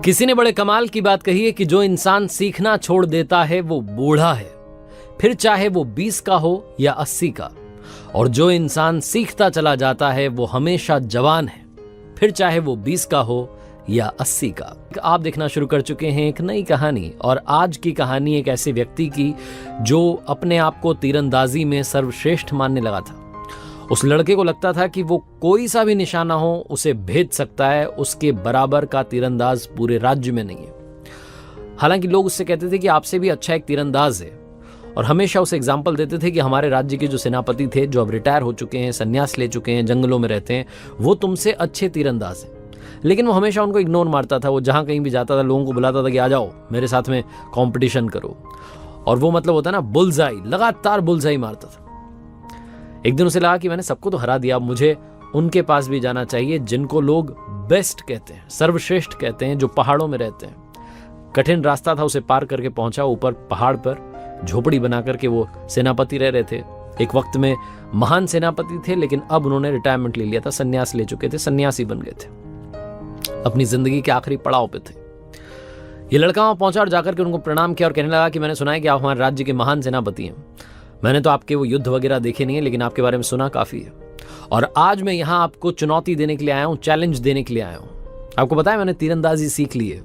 किसी ने बड़े कमाल की बात कही है कि जो इंसान सीखना छोड़ देता है वो बूढ़ा है, फिर चाहे वो 20 का हो या 80 का, और जो इंसान सीखता चला जाता है वो हमेशा जवान है, फिर चाहे वो 20 का हो या 80 का। आप देखना शुरू कर चुके हैं एक नई कहानी, और आज की कहानी एक ऐसे व्यक्ति की जो अपने आप को तीरंदाजी में सर्वश्रेष्ठ मानने लगा था। उस लड़के को लगता था कि वो कोई सा भी निशाना हो उसे भेद सकता है, उसके बराबर का तीरंदाज पूरे राज्य में नहीं है। हालांकि लोग उससे कहते थे कि आपसे भी अच्छा एक तीरंदाज है, और हमेशा उसे एग्जाम्पल देते थे कि हमारे राज्य के जो सेनापति थे, जो अब रिटायर हो चुके हैं, संन्यास ले चुके हैं, जंगलों में रहते हैं, वो तुमसे अच्छे तीरंदाज हैं। लेकिन वो हमेशा उनको इग्नोर मारता था। वो जहाँ कहीं भी जाता था लोगों को बुलाता था कि आ जाओ मेरे साथ में कॉम्पिटिशन करो, और वो मतलब होता है ना बुलजाई, लगातार बुलजाई मारता था। एक दिन उसे लगा कि मैंने सबको तो हरा दिया, अब मुझे उनके पास भी जाना चाहिए जिनको लोग बेस्ट कहते हैं, सर्वश्रेष्ठ कहते हैं, जो पहाड़ों में रहते हैं। कठिन रास्ता था, उसे पार करके पहुंचा ऊपर पहाड़ पर। झोपड़ी बना करके वो सेनापति रह रहे थे। एक वक्त में महान सेनापति थे, लेकिन अब उन्होंने रिटायरमेंट ले लिया था, संन्यास ले चुके थे, सन्यासी बन गए थे, अपनी जिंदगी के आखिरी पड़ाव पे थे। ये लड़का वहां पहुंचा और जाकर के उनको प्रणाम किया और कहने लगा कि मैंने सुना है कि आप हमारे राज्य के महान सेनापति हैं। मैंने तो आपके वो युद्ध वगैरह देखे नहीं है, लेकिन आपके बारे में सुना काफी है, और आज मैं यहाँ आपको चुनौती देने के लिए आया हूँ, चैलेंज देने के लिए आया हूँ। आपको पता है मैंने तीरंदाजी सीख ली है,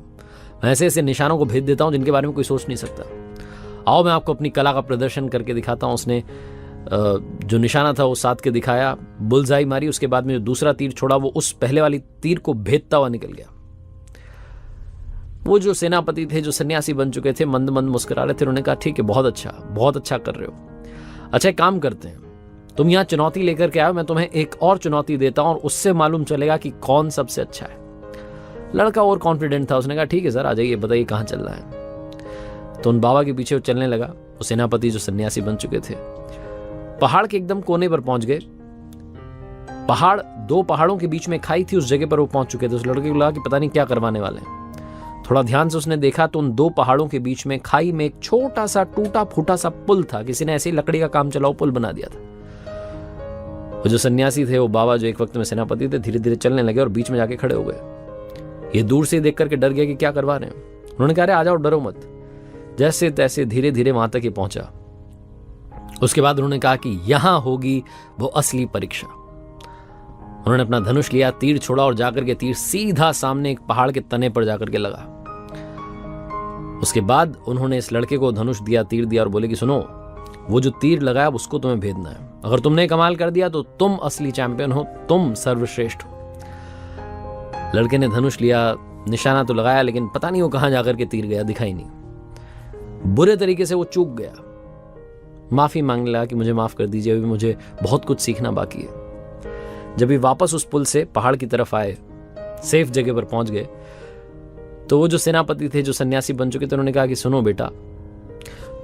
मैं ऐसे ऐसे निशानों को भेद देता हूँ जिनके बारे में कोई सोच नहीं सकता। आओ मैं आपको अपनी कला का प्रदर्शन करके दिखाता हूँ। उसने जो निशाना था वो साध के दिखाया, बुलजाई मारी, उसके बाद में जो दूसरा तीर छोड़ा वो उस पहले वाली तीर को भेदता हुआ निकल गया। वो जो सेनापति थे, जो सन्यासी बन चुके थे, मंद मंद मुस्कुरा रहे थे। उन्होंने कहा ठीक है, बहुत अच्छा कर रहे हो। अच्छा एक काम करते हैं, तुम यहाँ चुनौती लेकर के आओ, मैं तुम्हें एक और चुनौती देता हूं और उससे मालूम चलेगा कि कौन सबसे अच्छा है। लड़का और कॉन्फिडेंट था, उसने कहा ठीक है सर, आ जाइए, बताइए कहाँ चल रहा है। तो उन बाबा के पीछे वो चलने लगा। वो सेनापति जो सन्यासी बन चुके थे, पहाड़ के एकदम कोने पर पहुंच गए। दो पहाड़ों के बीच में खाई थी, उस जगह पर वो पहुंच चुके थे। उस लड़के को लगा कि पता नहीं क्या करवाने वाले हैं। थोड़ा ध्यान से उसने देखा तो उन दो पहाड़ों के बीच में खाई में एक छोटा सा टूटा फूटा सा पुल था। किसी ने ऐसे ही लकड़ी का काम चलाओ पुल बना दिया था। वो जो सन्यासी थे, वो बाबा जो एक वक्त में सेनापति थे, धीरे धीरे चलने लगे और बीच में जाके खड़े हो गए। ये दूर से देख करके डर गया कि क्या करवा रहे हैं। उन्होंने कहा अरे आ जाओ, डरो मत। जैसे तैसे धीरे धीरे वहां तक ही पहुंचा। उसके बाद उन्होंने कहा कि यहां होगी वो असली परीक्षा। उन्होंने अपना धनुष लिया, तीर छोड़ा और जाकर के तीर सीधा सामने एक पहाड़ के तने पर जाकर के लगा। उसके बाद उन्होंने इस लड़के को धनुष दिया, तीर दिया और बोले कि सुनो, वो जो तीर लगाया उसको तुम्हें भेदना है। अगर तुमने कमाल कर दिया तो तुम असली चैंपियन हो, तुम सर्वश्रेष्ठ हो। लड़के ने धनुष लिया, निशाना तो लगाया, लेकिन पता नहीं वो कहां जाकर के तीर गया, दिखाई नहीं। बुरे तरीके से वो चूक गया। माफी मांगने लगा कि मुझे माफ कर दीजिए, अभी मुझे बहुत कुछ सीखना बाकी है। जब भी वापस उस पुल से पहाड़ की तरफ आए, सेफ जगह पर पहुंच गए, तो वो जो सेनापति थे, जो सन्यासी बन चुके थे, उन्होंने कहा कि सुनो बेटा,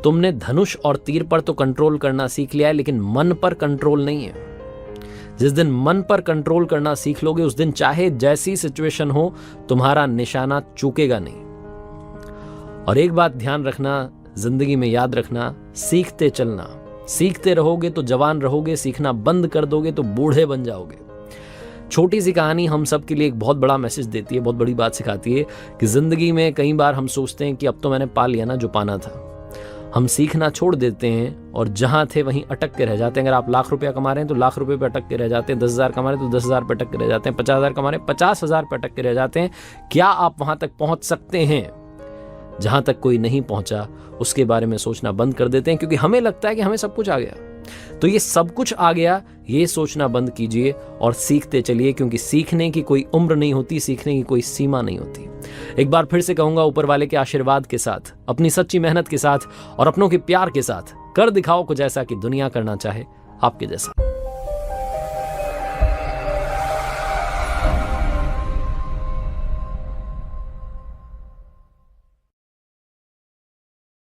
तुमने धनुष और तीर पर तो कंट्रोल करना सीख लिया है, लेकिन मन पर कंट्रोल नहीं है। जिस दिन मन पर कंट्रोल करना सीख लोगे, उस दिन चाहे जैसी सिचुएशन हो, तुम्हारा निशाना चूकेगा नहीं। और एक बात ध्यान रखना, जिंदगी में याद रखना, सीखते चलना। सीखते रहोगे तो जवान रहोगे, सीखना बंद कर दोगे तो बूढ़े बन जाओगे। छोटी सी कहानी हम सब के लिए एक बहुत बड़ा मैसेज देती है, बहुत बड़ी बात सिखाती है कि जिंदगी में कई बार हम सोचते हैं कि अब तो मैंने पा लिया ना जो पाना था। हम सीखना छोड़ देते हैं और जहां थे वहीं अटक के रह जाते हैं। अगर आप लाख रुपया कमा रहे हैं तो लाख रुपए पे अटक के रह जाते हैं, 10,000 कमा रहे हैं तो 10,000 पे अटक के रह जाते हैं, 50,000 कमा रहे हैं 50,000 पे अटक के रह जाते हैं। क्या आप वहां तक पहुंच सकते हैं जहां तक कोई नहीं पहुंचा? उसके बारे में सोचना बंद कर देते हैं, क्योंकि हमें लगता है कि हमें सब कुछ आ गया। तो ये सब कुछ आ गया, ये सोचना बंद कीजिए और सीखते चलिए, क्योंकि सीखने की कोई उम्र नहीं होती, सीखने की कोई सीमा नहीं होती। एक बार फिर से कहूंगा, ऊपर वाले के आशीर्वाद के साथ, अपनी सच्ची मेहनत के साथ और अपनों के प्यार के साथ कर दिखाओ कुछ ऐसा कि दुनिया करना चाहे आपके जैसा।